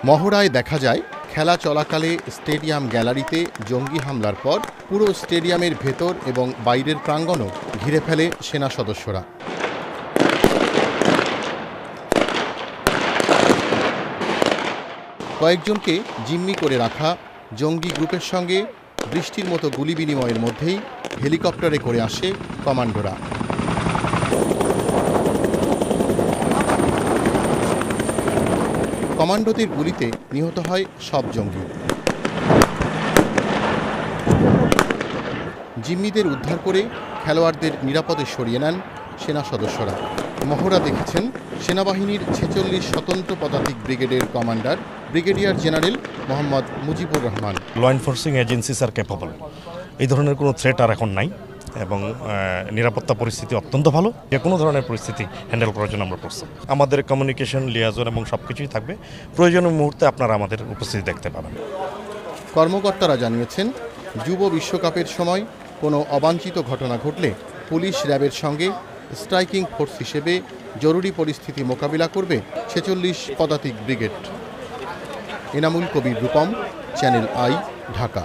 মহড়ায় দেখা যায় খেলা চলাকালে স্টেডিয়াম গ্যালারিতে জঙ্গি হামলার পর পুরো স্টেডিয়ামের ভেতর এবং বাইরের প্রাঙ্গণও ঘিরে ফেলে সেনা সদস্যরা। কয়েকজনকে জিম্মি করে রাখা জঙ্গি গ্রুপের সঙ্গে বৃষ্টির মতো গুলি বিনিময়ের মধ্যেই হেলিকপ্টারে করে আসে কমান্ডোরা। কমান্ডোদের গুলিতে নিহত হয় সব জঙ্গি। জিম্মিদের উদ্ধার করে খেলোয়াড়দের নিরাপদে সরিয়ে নেন সেনা সদস্যরা। মহড়া দেখেছেন সেনাবাহিনীর 46 স্বতন্ত্র পদাতিক ব্রিগেডের commander brigadier general Mohammad Mujibur Rahman. Law enforcing agencies are capable, এই ধরনের কোনো থ্রেট আর এখন নাই এবং নিরাপত্তা পরিস্থিতি অত্যন্ত ভালো। যে কোনো ধরনের পরিস্থিতি হ্যান্ডেল করার জন্য আমরা প্রস্তুত। আমাদের কমিউনিকেশন, লিয়াজন এবং সব কিছুই থাকবে। প্রয়োজনীয় মুহূর্তে আপনারা আমাদের উপস্থিতি দেখতে পাবেন। কর্মকর্তারা জানিয়েছেন, যুব বিশ্বকাপের সময় কোনো অবাঞ্ছিত ঘটনা ঘটলে পুলিশ র্যাবের সঙ্গে স্ট্রাইকিং ফোর্স হিসেবে জরুরি পরিস্থিতি মোকাবিলা করবে 46 পদাতিক brigade. Enamul Kabir Rupam, channel I, Dhaka.